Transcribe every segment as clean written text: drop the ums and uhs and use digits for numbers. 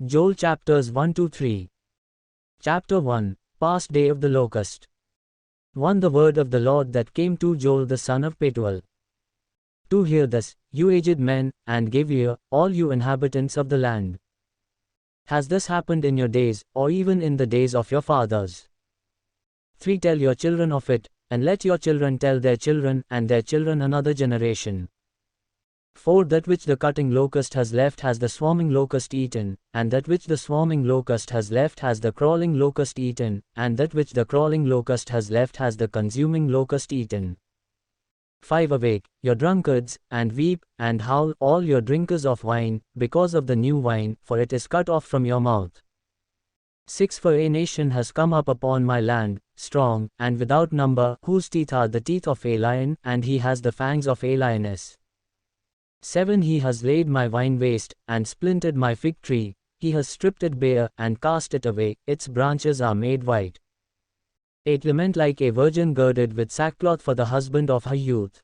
Joel chapters 1-3. Chapter 1, Past Day of the Locust. 1. The word of the Lord that came to Joel the son of Pethuel. To hear this, you aged men, and give ear, all you inhabitants of the land. Has this happened in your days, or even in the days of your fathers? 3. Tell your children of it, and let your children tell their children, and their children another generation. 4. That which the cutting locust has left has the swarming locust eaten, and that which the swarming locust has left has the crawling locust eaten, and that which the crawling locust has left has the consuming locust eaten. 5. Awake, your drunkards, and weep, and howl, all your drinkers of wine, because of the new wine, for it is cut off from your mouth. 6. For a nation has come up upon my land, strong, and without number, whose teeth are the teeth of a lion, and he has the fangs of a lioness. 7. He has laid my vine waste, and splintered my fig tree, he has stripped it bare, and cast it away, its branches are made white. 8. Lament like a virgin girded with sackcloth for the husband of her youth.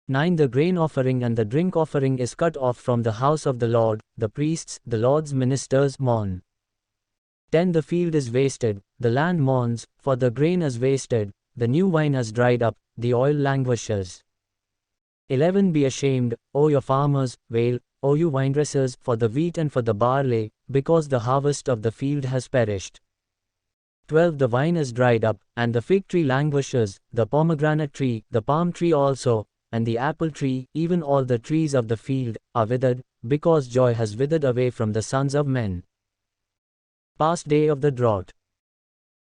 9. The grain offering and the drink offering is cut off from the house of the Lord, the priests, the Lord's ministers, mourn. 10. The field is wasted, the land mourns, for the grain is wasted, the new wine has dried up, the oil languishes. 11. Be ashamed, O your farmers, wail, O you vinedressers, for the wheat and for the barley, because the harvest of the field has perished. 12. The vine is dried up, and the fig tree languishes, the pomegranate tree, the palm tree also, and the apple tree, even all the trees of the field, are withered, because joy has withered away from the sons of men. Past day of the drought.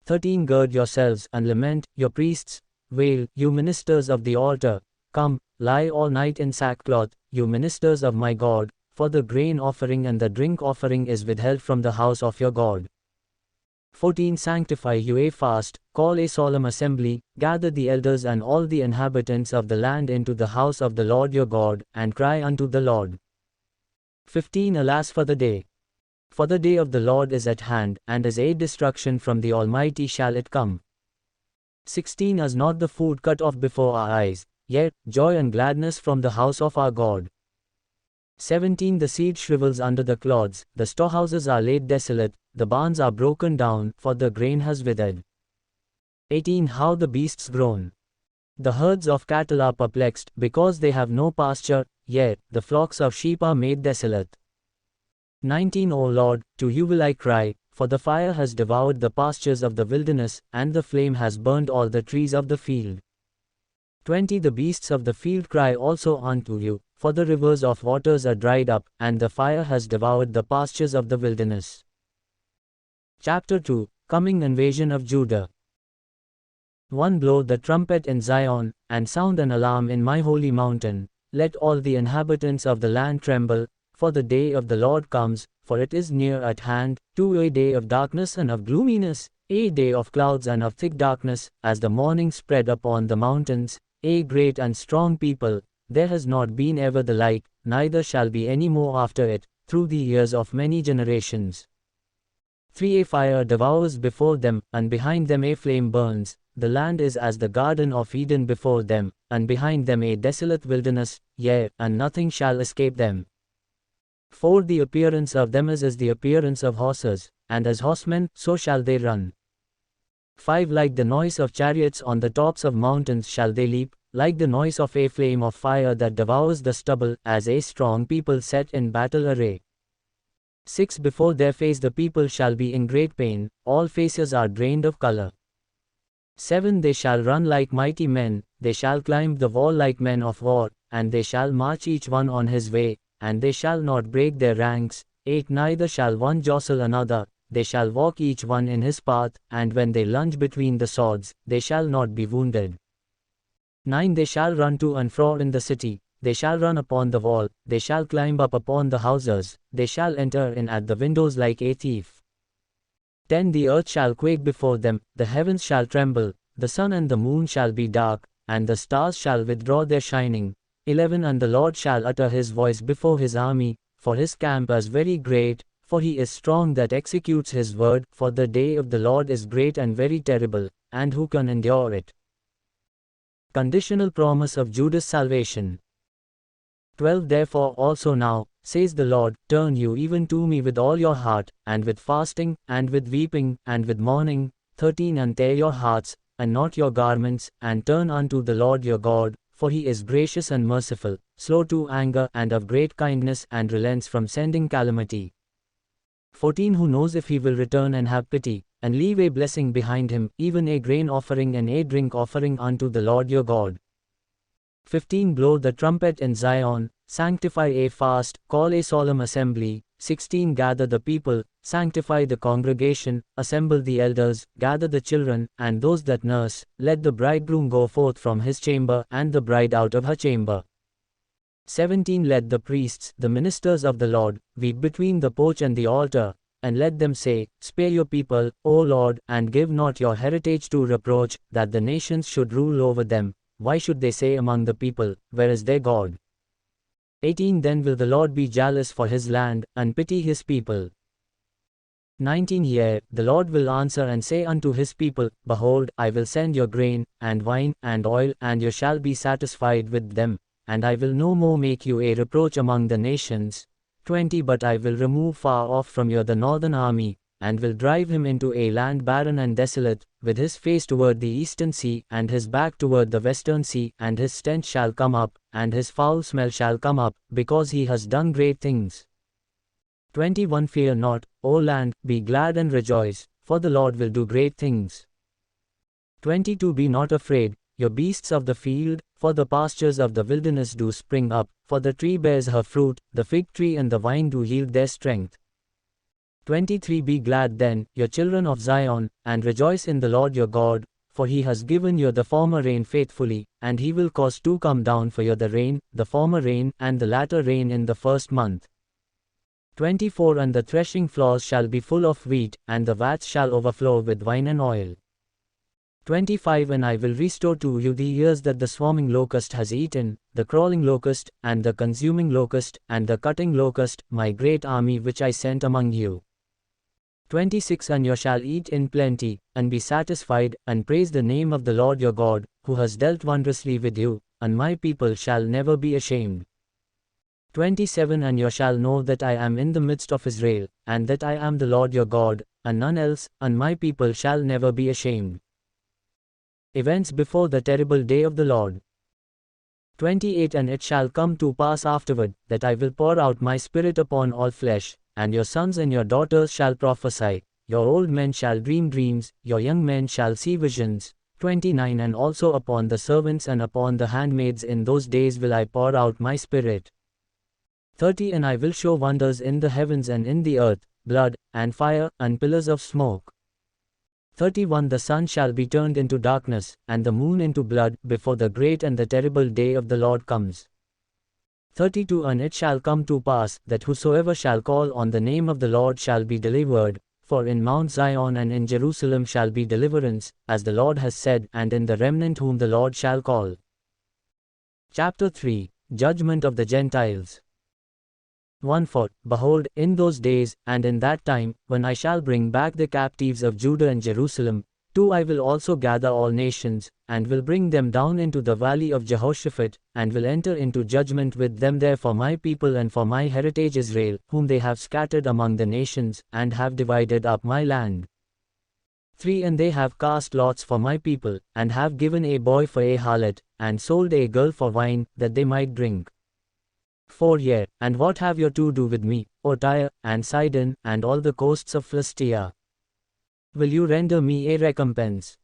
13. Gird yourselves, and lament, your priests, wail, you ministers of the altar, come, lie all night in sackcloth, you ministers of my God, for the grain offering and the drink offering is withheld from the house of your God. 14. Sanctify you a fast, call a solemn assembly, gather the elders and all the inhabitants of the land into the house of the Lord your God, and cry unto the Lord. 15. Alas for the day! For the day of the Lord is at hand, and as a destruction from the Almighty shall it come. 16. Is not the food cut off before our eyes, yet joy and gladness from the house of our God. 17. The seed shrivels under the clods, the storehouses are laid desolate, the barns are broken down, for the grain has withered. 18. How the beasts groan! The herds of cattle are perplexed, because they have no pasture, yet the flocks of sheep are made desolate. 19. O Lord, to you will I cry, for the fire has devoured the pastures of the wilderness, and the flame has burned all the trees of the field. 20. The beasts of the field cry also unto you, for the rivers of waters are dried up, and the fire has devoured the pastures of the wilderness. Chapter 2, Coming Invasion of Judah. 1. Blow the trumpet in Zion, and sound an alarm in my holy mountain, let all the inhabitants of the land tremble, for the day of the Lord comes, for it is near at hand, 2. A day of darkness and of gloominess, a day of clouds and of thick darkness, as the morning spread upon the mountains, a great and strong people, there has not been ever the like, neither shall be any more after it, through the years of many generations. 3. A fire devours before them, and behind them a flame burns, the land is as the garden of Eden before them, and behind them a desolate wilderness, yea, and nothing shall escape them. 4. The appearance of them is as the appearance of horses, and as horsemen, so shall they run. 5. Like the noise of chariots on the tops of mountains shall they leap, like the noise of a flame of fire that devours the stubble, as a strong people set in battle array. 6. Before their face the people shall be in great pain, all faces are drained of color. 7. They shall run like mighty men, they shall climb the wall like men of war, and they shall march each one on his way, and they shall not break their ranks. 8. Neither shall one jostle another, they shall walk each one in his path, and when they lunge between the swords, they shall not be wounded. 9. They shall run to and fro in the city, they shall run upon the wall, they shall climb up upon the houses, they shall enter in at the windows like a thief. 10. The earth shall quake before them, the heavens shall tremble, the sun and the moon shall be dark, and the stars shall withdraw their shining. 11. And the Lord shall utter his voice before his army, for his camp is very great, for he is strong that executes his word, for the day of the Lord is great and very terrible, and who can endure it? Conditional promise of Judah's salvation. 12. Therefore also now, says the Lord, turn you even to me with all your heart, and with fasting, and with weeping, and with mourning. 13 And tear your hearts, and not your garments, and turn unto the Lord your God, for he is gracious and merciful, slow to anger, and of great kindness, and relents from sending calamity. 14 Who knows if he will return and have pity, and leave a blessing behind him, even a grain offering and a drink offering unto the Lord your God. 15 Blow the trumpet in Zion, sanctify a fast, call a solemn assembly. 16 Gather the people, sanctify the congregation, assemble the elders, gather the children, and those that nurse. Let the bridegroom go forth from his chamber, and the bride out of her chamber. 17 Let the priests, the ministers of the Lord, weep between the porch and the altar, and let them say, Spare your people, O Lord, and give not your heritage to reproach, that the nations should rule over them. Why should they say among the people, Where is their God? 18 Then will the Lord be jealous for his land, and pity his people. 19 Yea, the Lord will answer and say unto his people, Behold, I will send your grain, and wine, and oil, and you shall be satisfied with them, and I will no more make you a reproach among the nations. 20 But I will remove far off from you the northern army, and will drive him into a land barren and desolate, with his face toward the eastern sea, and his back toward the western sea, and his stench shall come up, and his foul smell shall come up, because he has done great things. 21 Fear not, O land, be glad and rejoice, for the Lord will do great things. 22 Be not afraid, your beasts of the field, for the pastures of the wilderness do spring up, for the tree bears her fruit, the fig tree and the vine do yield their strength. 23 Be glad then, your children of Zion, and rejoice in the Lord your God, for he has given you the former rain faithfully, and he will cause to come down for you the rain, the former rain, and the latter rain in the first month. 24 And the threshing floors shall be full of wheat, and the vats shall overflow with wine and oil. 25 And I will restore to you the years that the swarming locust has eaten, the crawling locust, and the consuming locust, and the cutting locust, my great army which I sent among you. 26 And you shall eat in plenty, and be satisfied, and praise the name of the Lord your God, who has dealt wondrously with you, and my people shall never be ashamed. 27 And you shall know that I am in the midst of Israel, and that I am the Lord your God, and none else, and my people shall never be ashamed. Events before the terrible day of the Lord. 28 And it shall come to pass afterward, that I will pour out my spirit upon all flesh, and your sons and your daughters shall prophesy, your old men shall dream dreams, your young men shall see visions. 29 And also upon the servants and upon the handmaids in those days will I pour out my spirit. 30 And I will show wonders in the heavens and in the earth, blood, and fire, and pillars of smoke. 31 The sun shall be turned into darkness, and the moon into blood, before the great and the terrible day of the Lord comes. 32 And it shall come to pass, that whosoever shall call on the name of the Lord shall be delivered, for in Mount Zion and in Jerusalem shall be deliverance, as the Lord has said, and in the remnant whom the Lord shall call. Chapter 3 Judgment of the Gentiles. 1 For, behold, in those days, and in that time, when I shall bring back the captives of Judah and Jerusalem, 2 I will also gather all nations, and will bring them down into the valley of Jehoshaphat, and will enter into judgment with them there for my people and for my heritage Israel, whom they have scattered among the nations, and have divided up my land. 3 And they have cast lots for my people, and have given a boy for a harlot, and sold a girl for wine, that they might drink. 4 Yea, and what have you to do with me, O Tyre, and Sidon, and all the coasts of Philistia? Will you render me a recompense?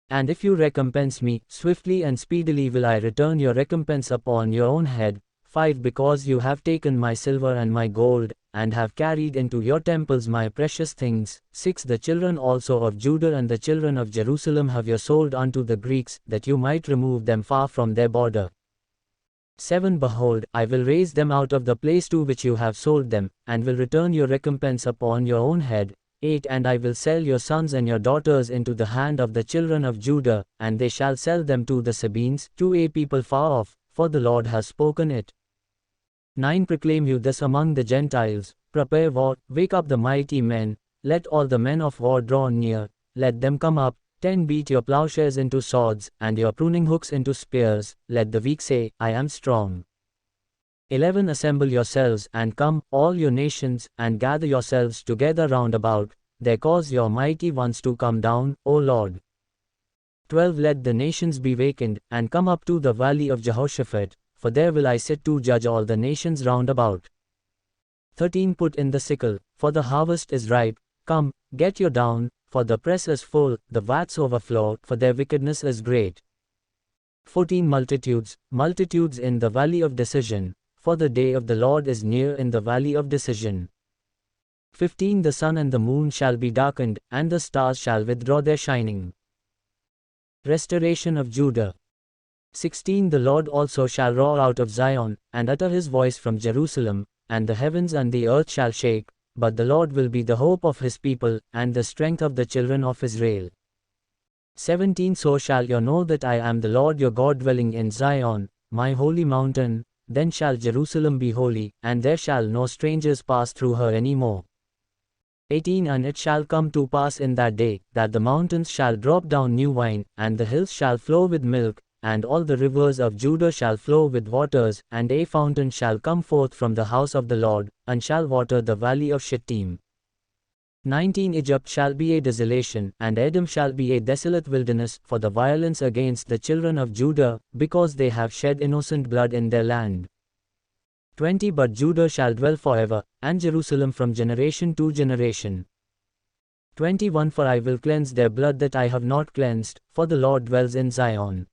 And if you recompense me, swiftly and speedily will I return your recompense upon your own head. 5 Because you have taken my silver and my gold, and have carried into your temples my precious things. 6 The children also of Judah and the children of Jerusalem have you sold unto the Greeks, that you might remove them far from their border. 7 Behold, I will raise them out of the place to which you have sold them, and will return your recompense upon your own head. 8 And I will sell your sons and your daughters into the hand of the children of Judah, and they shall sell them to the Sabines, to a people far off, for the Lord has spoken it. 9 Proclaim you this among the Gentiles, prepare war, wake up the mighty men, let all the men of war draw near, let them come up. 10 Beat your plowshares into swords, and your pruning hooks into spears, let the weak say, I am strong. 11 Assemble yourselves and come, all your nations, and gather yourselves together round about, there cause your mighty ones to come down, O Lord. 12 Let the nations be wakened, and come up to the valley of Jehoshaphat, for there will I sit to judge all the nations round about. 13 Put in the sickle, for the harvest is ripe, come, get your down, for the press is full, the vats overflow, for their wickedness is great. 14 Multitudes, multitudes in the valley of decision, for the day of the Lord is near in the valley of decision. 15 The sun and the moon shall be darkened, and the stars shall withdraw their shining. Restoration of Judah. 16 The Lord also shall roar out of Zion, and utter his voice from Jerusalem, and the heavens and the earth shall shake, but the Lord will be the hope of his people, and the strength of the children of Israel. 17 So shall you know that I am the Lord your God dwelling in Zion, my holy mountain, then shall Jerusalem be holy, and there shall no strangers pass through her any more. 18 And it shall come to pass in that day, that the mountains shall drop down new wine, and the hills shall flow with milk, and all the rivers of Judah shall flow with waters, and a fountain shall come forth from the house of the Lord, and shall water the valley of Shittim. 19 Egypt shall be a desolation, and Edom shall be a desolate wilderness, for the violence against the children of Judah, because they have shed innocent blood in their land. 20 But Judah shall dwell forever, and Jerusalem from generation to generation. 21 For I will cleanse their blood that I have not cleansed, for the Lord dwells in Zion.